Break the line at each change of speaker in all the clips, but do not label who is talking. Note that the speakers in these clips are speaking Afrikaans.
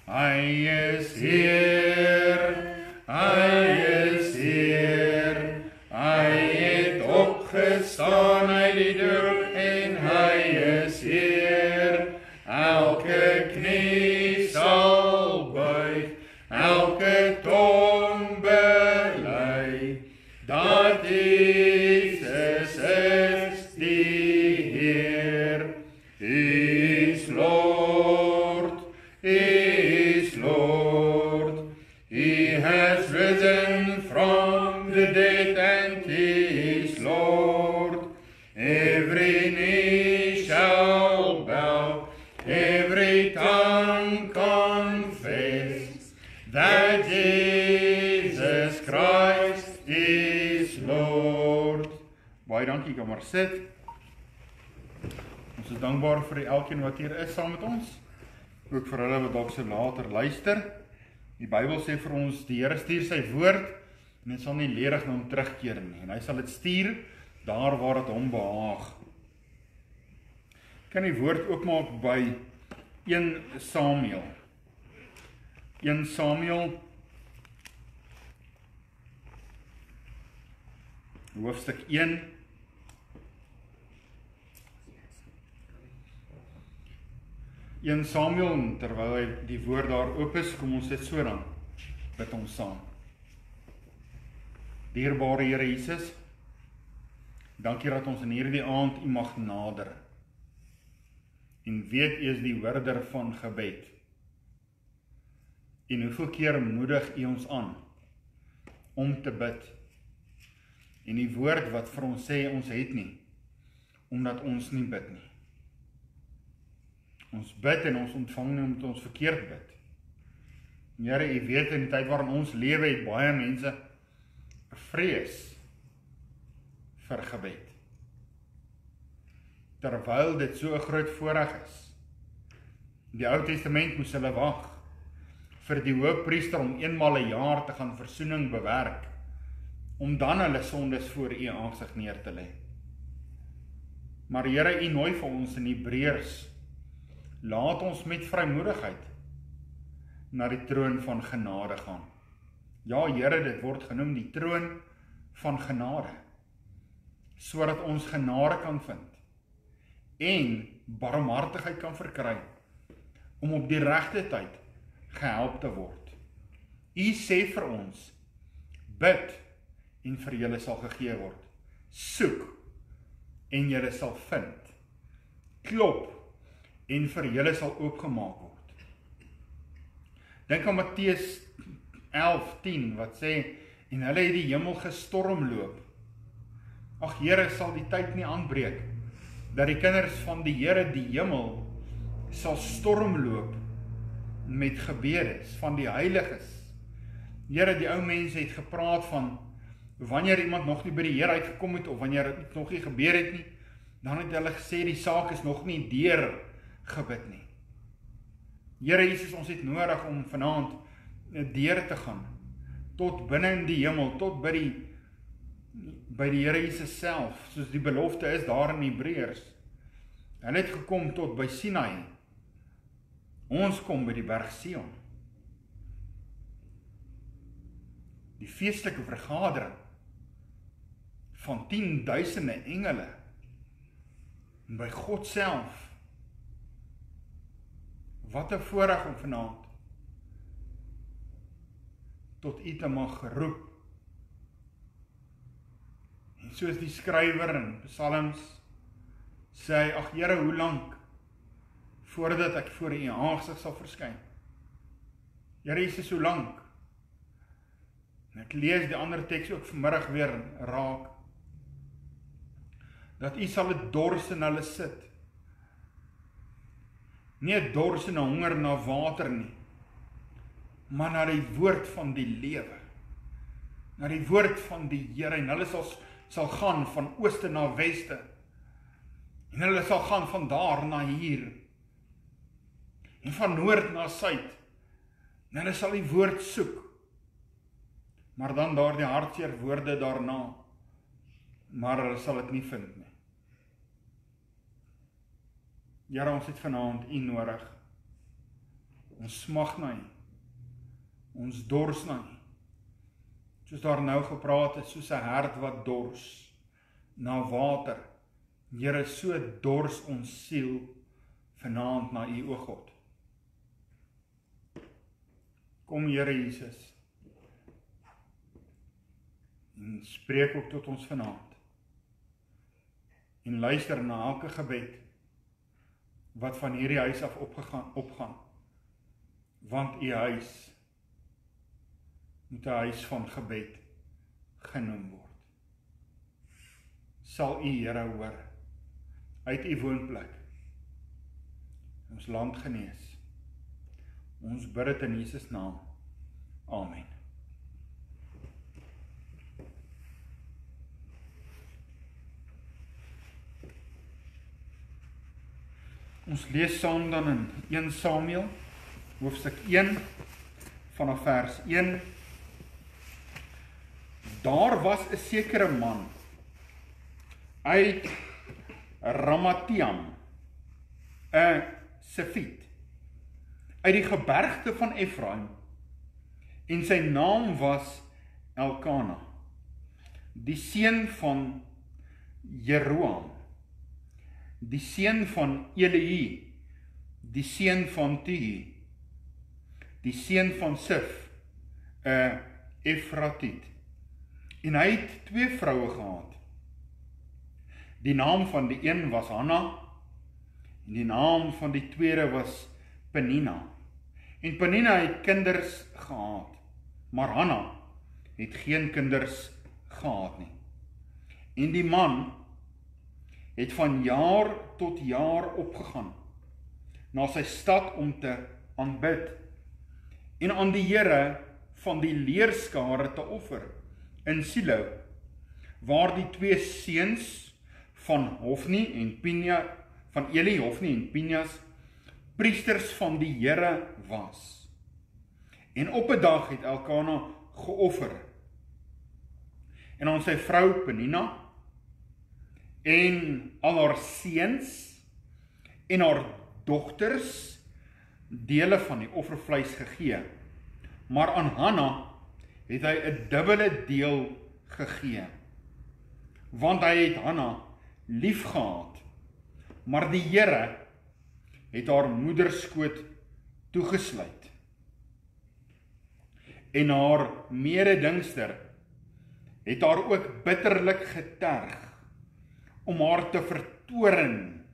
Hy is hier, hy is hier, hy het opgestaan uit die dood en hy is hier. Elke knie sal buig, elke tong bely, dat Jesus is die Heer. He is Lord, He is Lord. He has risen from the dead and He is Lord. Every knee shall bow, every tongue confess that Jesus Christ is Lord. Baie dankie, kan maar sit. Ons is dankbaar vir elkeen wat hier is saam met ons. Ook vir hulle wat dalk so later luister. Die Bybel sê vir ons, die Here stuur sy woord en dit sal nie ledig na hom terugkeer nie. En hy sal dit stuur daar waar dit hom behaag. Kan die woord oopmaak by 1 Samuel. 1 Samuel hoofstuk 1. In Samuel, terwyl hy die woord daar oop is, kom ons dit so dan, bid ons saam. Dierbare Here Jesus, dankie dat ons in hierdie aand U mag nader. En weet U is die hoorder van gebed. En hoeveel keer moedig U ons aan om te bid. En die woord wat vir ons sê ons het nie, omdat ons nie bid nie. Ons bid en ons ontvang nie omdat ons verkeerd bid. Here, U weet in die tyd waarin ons lewe het baie mense vrees vir gebed. Terwyl dit so 'n groot voorreg is. In die Ou Testament moes hulle wag vir die hoofpriester om eenmal 'n jaar te gaan versoening bewerk, om dan hulle sondes voor U aangesig neer te lê. Maar Here, U nooi vir ons in Hebreërs, laat ons met vrymoedigheid na die troon van genade gaan. Ja, Here, dit word genoem die troon van genade, sodat ons genade kan vind en barmhartigheid kan verkry, om op die regte tyd gehelp te word. U sê vir ons, bid en vir julle sal gegee word. Soek en julle sal vind. Klop en vir julle sal oopgemaak word. Dink aan Matteus 11:10 wat sê, en hulle het die hemel gestormloop. Ag Here, sal die tyd nie aanbreek dat die kinders van die Here die hemel sal stormloop met gebedes van die heiliges. Here, die ou mense het gepraat van wanneer iemand nog nie by die Here uitgekom het of wanneer dit nog nie gebeur het nie, dan het hulle gesê die saak is nog nie deur gebid nie. Here Jesus, ons het nodig om vanaand deur te gaan tot binne in die hemel, tot by die Here Jesus self, soos die belofte is daar in Hebreërs. Hulle het gekom tot by Sinai. Ons kom by die berg Sion. Die feestelike vergadering van 10.000 engele en by God self. Wat 'n voorreg om vanaand tot U te mag geroep. En soos die skrywer in Psalms sê hy, ag Here, hoe lank voordat ek voor U aangesig sal verskyn? Here Jesus, hoe lank? En ek lees die ander teks ook vanmiddag weer raak, dat U sal 'n dors in hulle sit. Nie 'n dors en 'n honger na water nie, maar na die woord van die lewe. Na die woord van die Here, en hulle sal gaan van ooste na weste. En hulle sal gaan van daar na hier. En van noord na suid. En hulle sal die woord soek. Maar dan daar die hartseer woorde daarna. Maar hulle sal dit nie vind nie. Here, ons het vanaand U nodig. Ons smag na U. Ons dors na U. Soos daar nou gepraat het, soos 'n hert wat dors na water. Here, so dors ons siel vanaand na U, o God. Kom Here Jesus, en spreek ook tot ons vanaand. En luister na elke gebed wat van hierdie huis af opgaan. Want U huis moet 'n huis van gebed genoem word. Sal U, Here, hoor, uit U woonplek ons land genees. Ons bid dit in Jesus naam. Amen. Ons lees saam dan in 1 Samuel, hoofstuk 1, vanaf vers 1. Daar was 'n sekere man uit Ramatiam, 'n Sefiet, uit die gebergte van Efraim, en sy naam was Elkana, die seun van Jeroam, die seun van Elihu, die seun van Tuhi, die seun van Sif, 'n Efratiet. En hy het 2 vroue gehad. Die naam van die een was Hanna, en die naam van die tweede was Penina. En Penina het kinders gehad, maar Hanna het geen kinders gehad nie. En die man het van jaar tot jaar opgegaan na sy stad om te aanbid en aan die Here van die leerskare te offer in Silo, waar die 2 seuns van Hofni en Pinja, van Eli, Hofni en Pinjas, priesters van die Here was. En op 'n dag het Elkana geoffer. En aan sy vrou Penina en al haar seuns en haar dogters dele van die offervleis gegee. Maar aan Hanna het hy 'n dubbele deel gegee, want hy het Hanna lief gehad, maar die Here het haar moederskoot toegesluit. En haar mededingster het haar ook bitterlik geterg om haar te vertoorn,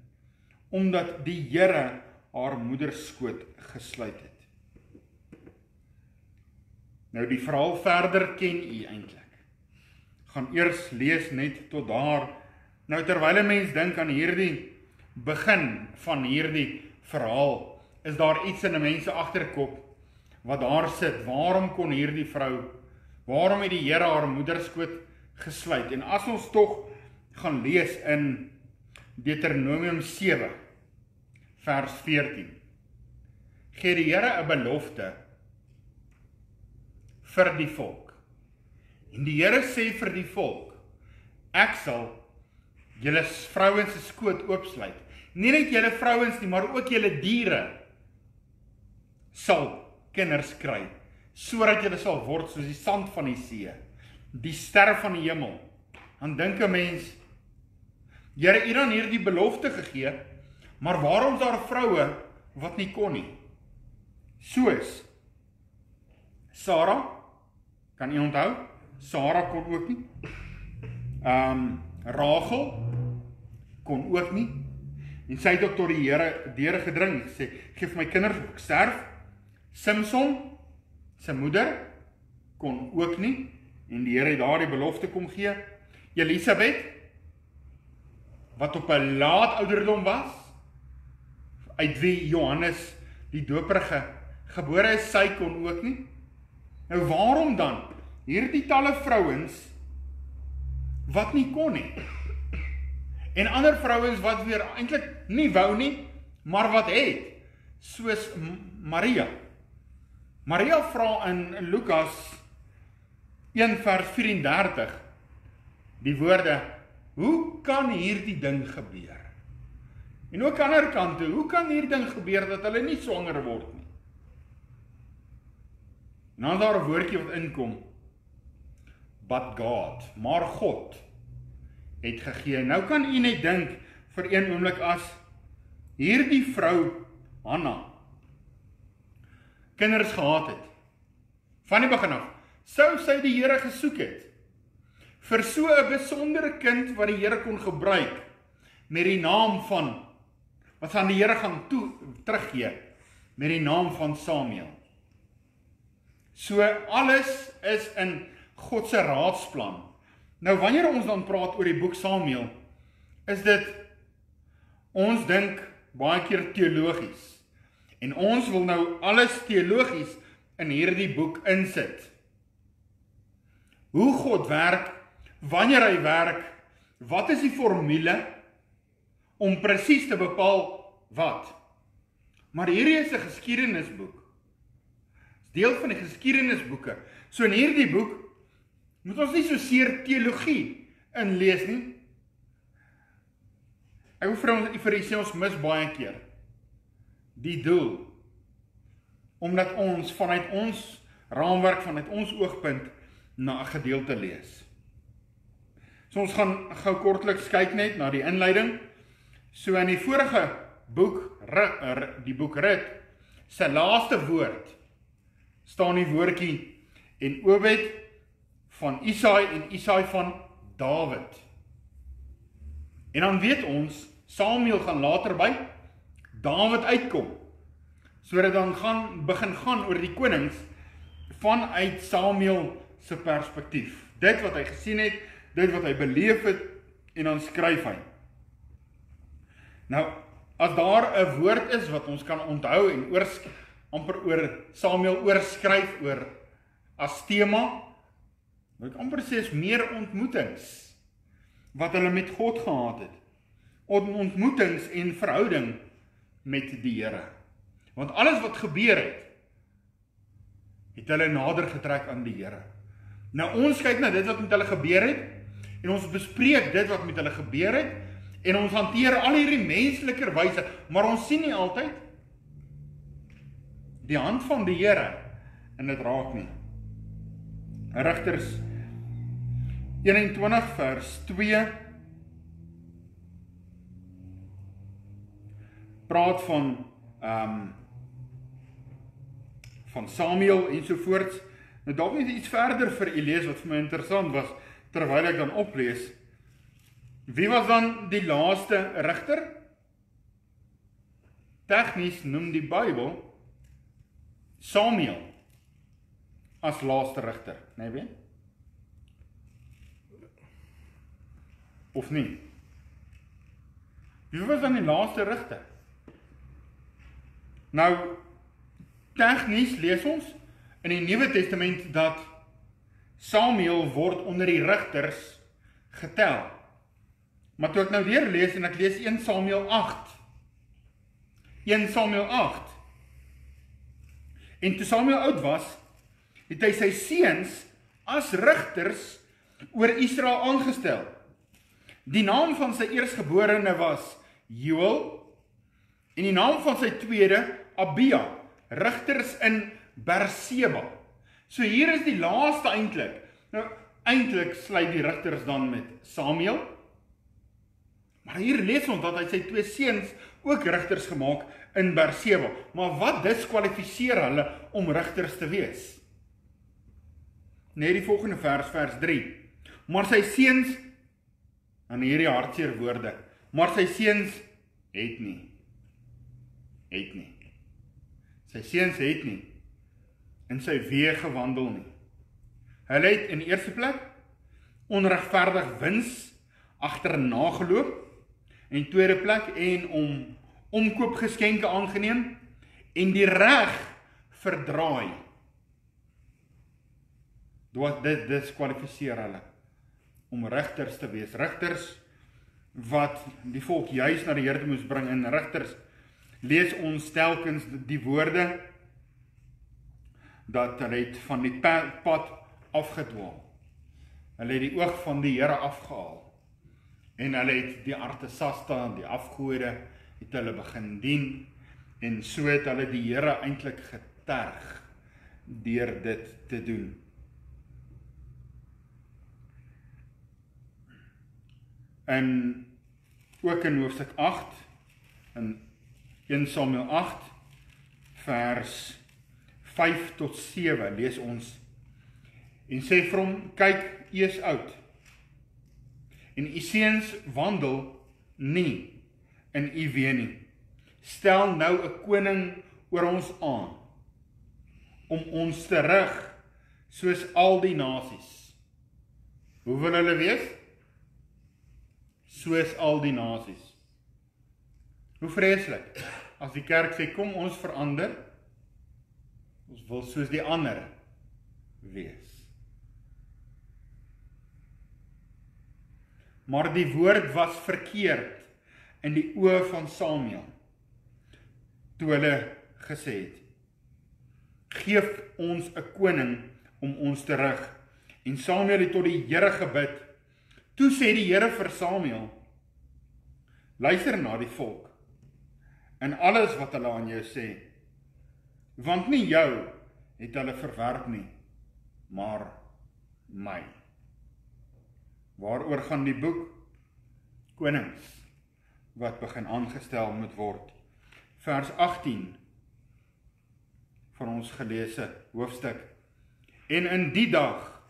omdat die Here haar moederskoot gesluit het. Nou die verhaal verder ken u eintlik. Gaan eers lees net tot daar. Nou terwyl 'n mens dink aan hierdie begin van hierdie verhaal, is daar iets in 'n mens se agterkop wat daar sit. Waarom kon hierdie vrou, waarom het die Here haar moederskoot gesluit? En as ons tog gaan lees in Deuteronomium 7 vers 14, gee die Here 'n belofte vir die volk. En die Here sê vir die volk, ek sal julle vrouens se skoot oopsluit. Nie net julle vrouens nie, maar ook julle diere sal kinders kry, sodat julle sal word soos die sand van die see, die sterre van die hemel. Dan dink 'n mens, Here, u het dan hierdie belofte gegee, maar waarom is daar vroue wat nie kon nie? Soos Sara, kan u onthou? Sara kon ook nie. Rachel kon ook nie. En sy het ook tot die Here deurgedring, sê, geef my kinders, ek sterf. Simson, sy moeder, kon ook nie, en die Here het daar die belofte kom gee. Elisabeth, wat op 'n laat ouderdom was, uit wie Johannes die Doper gebore is, sy kon ook nie. Nou waarom dan hierdie talle vrouens wat nie kon nie? En ander vrouens wat weer eintlik nie wou nie, maar wat het, soos Maria. Maria vra in Lukas 1 vers 34 die woorde, hoe kan hierdie ding gebeur? En ook aan die ander kant, hoe kan hierdie ding gebeur dat hulle nie swanger word nie? dan is daar 'n woordjie wat inkom, but God, maar God het gegee. Nou kan u net dink vir een oomblik as hierdie vrou Hanna kinders gehad het, van die begin af, sou sy die Here gesoek het, vir so 'n besondere kind wat die Here kon gebruik, met die naam van, wat sy aan die Here gaan teruggee, met die naam van Samuel. So alles is in God se raadsplan. Nou wanneer ons dan praat oor die boek Samuel, is dit, ons dink baie keer teologies, en ons wil nou alles teologies in hierdie boek insit. Hoe God werk, wanneer hy werk, wat is die formule om presies te bepaal wat? Maar hierdie is 'n geskiedenisboek. Deel van die geskiedenisboeke. So in hierdie boek moet ons nie so seer teologie inlees nie. Ek wil vir u sê, ons mis baie keer die doel, omdat ons vanuit ons raamwerk, vanuit ons oogpunt na 'n gedeelte lees. So ons gaan gou kortliks kyk net na die inleiding. So in die vorige boek, die boek Rut, sy laaste woord, staan die woordjie, en Obed van Isaai en Isaai van Dawid. En dan weet ons, Samuel gaan later by Dawid uitkom, so dat dan begin gaan oor die konings, vanuit Samuel se perspektief. Dit wat hy gesien het, dit wat hy beleef het, en dan skryf hy. Nou, as daar 'n woord is wat ons kan onthou en amper oor Samuel oorskryf oor as tema, wil ek amper sê is meer ontmoetings wat hulle met God gehad het. Ontmoetings en verhouding met die Here. Want alles wat gebeur het hulle nader getrek aan die Here. Nou ons kyk na dit wat met hulle gebeur het, en ons bespreek dit wat met hulle gebeur het, en ons hanteer al hierdie menslike wyse, maar ons sien nie altyd die hand van die Here in dit raak nie. Rigters 21 vers 2 praat van Samuel ensovoorts. Nou dalk net iets verder vir u lees wat vir my interessant was terwyl ek dan oplees. Wie was dan die laaste rigter? Tegnies noem die Bybel Samuel as laaste rigter, nee weet? Of nie? Wie was dan die laaste rigter? Nou, tegnies lees ons in die Nuwe Testament dat Samuel word onder die rigters getel. Maar toe ek nou weer lees, en ek lees 1 Samuel 8. 1 Samuel 8. En toe Samuel oud was, het hy sy seuns as rigters oor Israel aangestel. Die naam van sy eerstgeborene was Joel, en die naam van sy tweede Abia, rigters in Berseba. So hier is die laaste eintlik. Nou, eintlik sluit die rigters dan met Samuel, maar hier lees ons dat hy sy twee seuns ook rigters gemaak in Berseba. Maar wat diskwalifiseer hulle om rigters te wees? Net die volgende vers 3. Maar sy seuns, aan hierdie hartseer woorde, maar sy seuns het nie. Sy seuns het nie in sy weë gewandel nie. Hulle het in die eerste plek onregverdig wins agterna geloop, en in tweede plek en om omkoopgeskenke aangeneem en die reg verdraai. Dit diskwalifiseer hulle om rigters te wees. Rigters wat die volk juis na die Here moes bring. In rigters lees ons telkens die woorde dat hulle het van die pad afgedwaal. Hulle het die oog van die Here afgehaal. En hulle het die artesasta, die afgode, het hulle begin dien, en so het hulle die Here eintlik geterg. deur dit te doen. Ook in hoofstuk 8, in 1 Samuel 8, vers 5 tot 7, lees ons, en sê vir hom, kyk, u is oud, en u seuns wandel nie in u weë nie. Stel nou 'n koning oor ons aan, om ons te rig, soos al die nasies. Hoe wil hulle wees? Soos al die nasies. Hoe vreeslik, as die kerk sê, kom ons verander, ons wil soos die ander wees. Maar die woord was verkeerd in die oë van Samuel, toe hulle gesê het, geef ons 'n koning om ons te rig. En Samuel het tot die Here gebid. Toe sê die Here vir Samuel, luister na die volk, en alles wat hulle aan jou sê, want nie jou het hulle verwerp nie, maar my. Waaroor gaan die boek? Konings, wat begin aangestel moet word. Vers 18 van ons geleese hoofstuk. En in die dag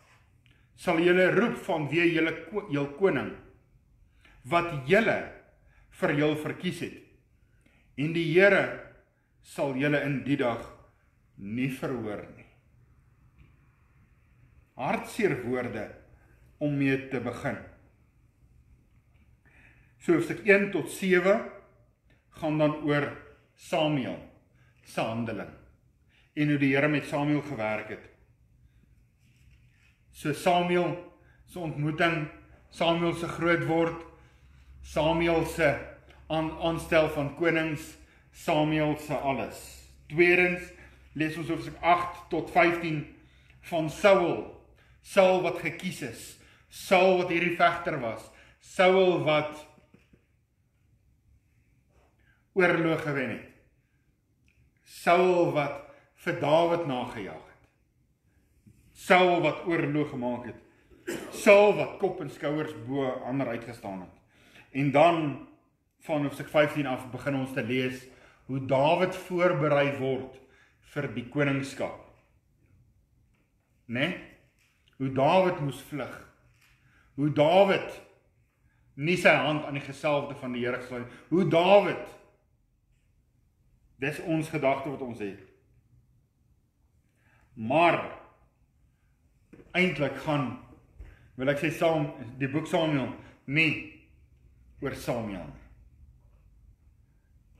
sal julle roep vanweë julle koning, wat julle vir julle verkies het. En die Here sal julle in die dag nie verhoor nie. Hartseer woorde om mee te begin. So hoofstuk 1 tot 7 gaan dan oor Samuel se handeling en hoe die Here met Samuel gewerk het. So Samuel se ontmoeting, Samuel se groot word, Samuel se aanstel van konings, Samuel se alles. Tweedens lees ons hoofstuk 8 tot 15 van Saul wat gekies is, Saul wat hierdie vegter was, Saul wat oorlog gewen het, Saul wat vir Dawid nagejaag het, Saul wat oorlog gemaak het, Saul wat kop en skouers bo ander uitgestaan het. En dan van hoofstuk 15 af begin ons te lees hoe Dawid voorberei word vir die koningskap. Hoe Dawid moes vlug, hoe Dawid nie sy hand aan die gesalfde van die Here gesluit, hoe Dawid, dis ons gedagte wat ons het. Maar eintlik gaan, wil ek sê, die boek Samuel nie oor Samuel nie.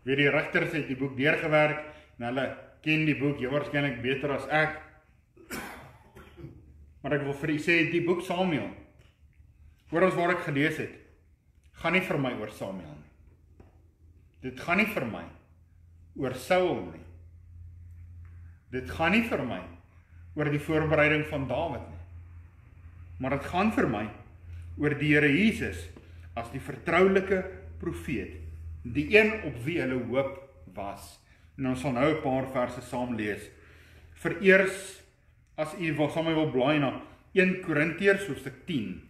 Weer die rigters het die boek deurgewerk en hulle ken die boek waarskynlik beter as ek. Maar ek wil vir u sê, die boek Samuel, hoor ons waar ek gelees het, gaan nie vir my oor Samuel nie. Dit gaan nie vir my oor Saul nie. Dit gaan nie vir my oor die voorbereiding van Dawid nie. Maar dit gaan vir my oor die Here Jesus as die vertroulike profeet, die een op wie hulle hoop was. En ons sal nou 'n paar verse saam lees. Vereers, as u saam wil blaai na 1 Korintiërs hoofstuk 10.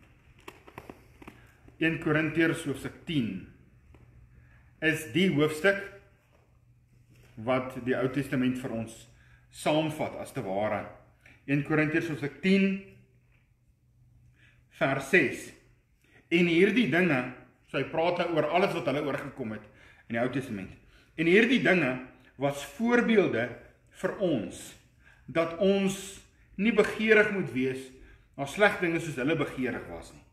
1 Korintiërs hoofstuk 10 is die hoofstuk wat die Ou Testament vir ons saamvat as te ware. 1 Korintiërs hoofstuk 10 vers 6. En hierdie dinge, so hy praat nou oor alles wat hulle oorgekom het in die Ou Testament. En hierdie dinge was voorbeelde vir ons, dat ons nie begeerig moet wees na slegte dinge soos hulle begeerig was nie.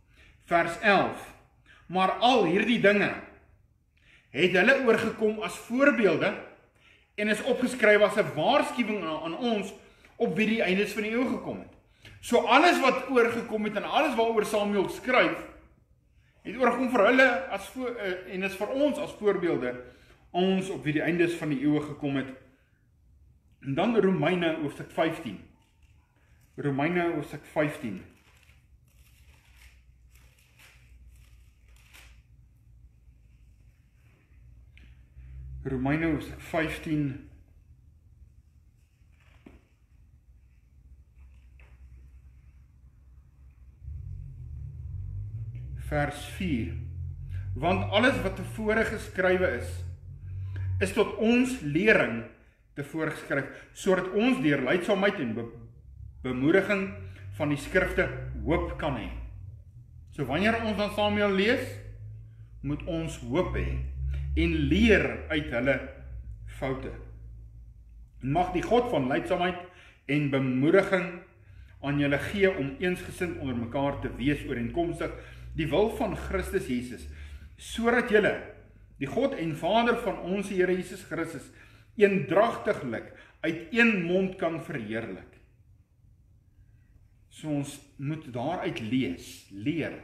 Vers 11. Maar al hierdie dinge het hulle oorgekom as voorbeelde en is opgeskryf as 'n waarskuwing aan ons op wie die eindes van die eeu gekom het. So alles wat oorgekom het en alles waaroor Samuel skryf, het oorgekom vir hulle en is vir ons as voorbeelde, ons op wie die eindes van die eeu gekom het. En dan Romeine hoofstuk 15. Romeine hoofstuk 15. Romeine hoofstuk 15 vers 4. Want alles wat tevore geskrywe is tot ons lering tevore geskryf, sodat ons deur lydsaamheid en bemoediging van die skrifte hoop kan hê. So wanneer ons dan Samuel lees, moet ons hoop hê en leer uit hulle foute. En mag die God van lydsaamheid en bemoediging aan julle gee om eensgesind onder mekaar te wees ooreenkomstig die wil van Christus Jesus, sodat julle die God en Vader van ons Here Jesus Christus eendragtiglik uit een mond kan verheerlik. So ons moet daaruit leer,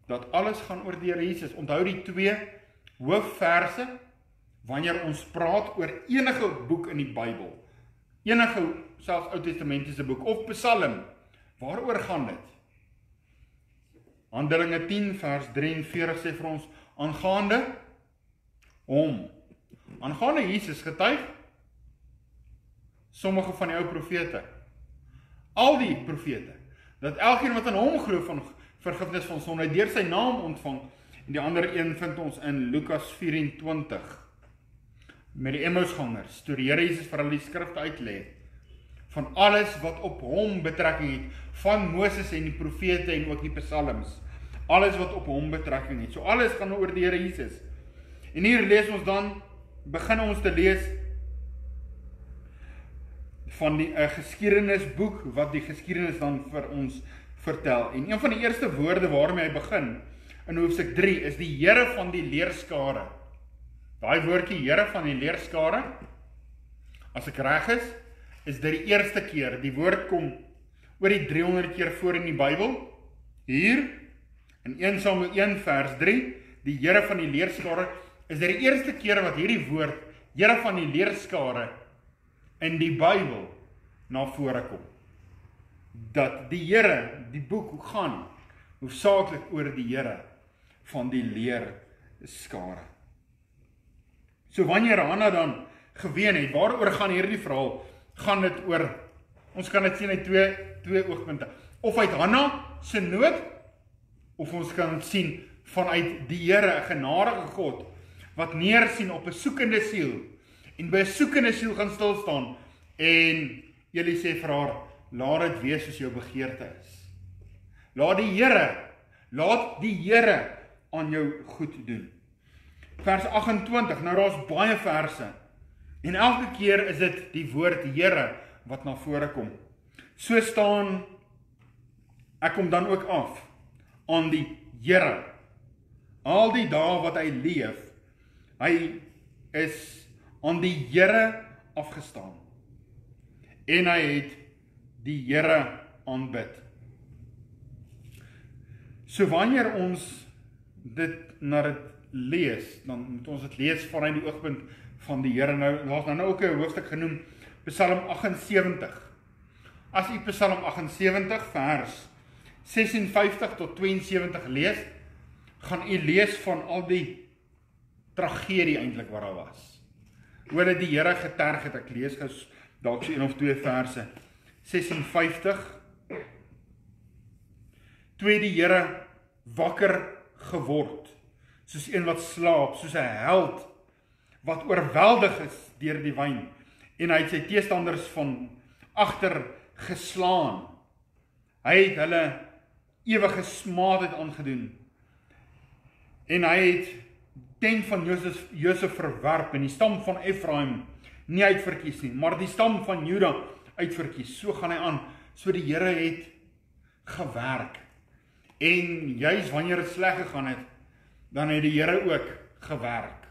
dat alles gaan oor die Here Jesus. Onthou die 2 hoofverse, wanneer ons praat oor enige boek in die Bybel, enige, selfs Ou Testamentiese boek, of Psalm, waaroor gaan dit? Handelinge 10 vers 43 sê vir ons, aangaande hom, aangaande Jesus getuig, sommige van die ou profete, al die profete, dat elkeen wat aan hom glo van vergifnis van sonde deur sy naam ontvang, en die ander een vind ons in Lukas 24, met die Emmausgangers, toe die Here Jesus vir hulle die skrifte uitlê, van alles wat op hom betrekking het, van Moses en die profete en ook die psalms, alles wat op hom betrekking het, so alles gaan oor die Here Jesus. En hier lees ons dan, begin ons te lees, van die geskiedenisboek, wat die geskiedenis dan vir ons vertel. En een van die eerste woorde waarmee hy begin, in hoofstuk 3, is die Here van die leerskare. Daai woordjie Here van die leerskare, as ek reg is dit die eerste keer, die woord kom oor die 300 keer voor in die Bybel, hier, in 1 Samuel 1 vers 3, die Here van die leerskare, is dit die eerste keer wat hierdie woord, Here van die leerskare, in die Bybel na vore kom. Dat die Here, die boek gaan, hoofsaaklik oor die Here van die leerskare. So wanneer Hanna dan geween het, waaroor gaan hierdie verhaal? Gaan dit oor, ons kan dit sien uit twee oogpunte, of uit Hanna se nood, of ons kan sien vanuit die Here, 'n genadige God, wat neersien op 'n soekende siel, en by 'n soekende siel gaan stil staan, en Eli sê vir haar, laat dit wees soos jou begeerte is. Laat die Here aan jou goed doen. Vers 28, nou daar is baie verse, en elke keer is dit die woord Here wat na vore kom. So staan, ek kom dan ook af, aan die Here. Al die dae wat hy leef, hy is aan die Here afgestaan. En hy het die Here aanbid. So wanneer ons dit lees, dan moet ons dit lees vanuit die oogpunt van die Here. Nou, daar's nou ook 'n hoofstuk genoem, Psalm 78. As u Psalm 78 vers 56 tot 72 lees, gaan u lees van al die tragedie eintlik wat daar was. Hoe dat die Here geterg het, ek lees dalk so 1 of 2 verse. 56. Toe het die Here wakker geword, soos een wat slaap, soos 'n held wat oorweldig is deur die wyn, en hy het sy teestanders van agter geslaan. Hy het hulle ewige smaadheid aangedoen, en hy het tent van Josef verwerp, en die stam van Efraim nie uitverkies nie, maar die stam van Juda uitverkies. So gaan hy aan, so die Here het gewerk, en juis wanneer dit sleg gegaan het, dan het die Here ook gewerk.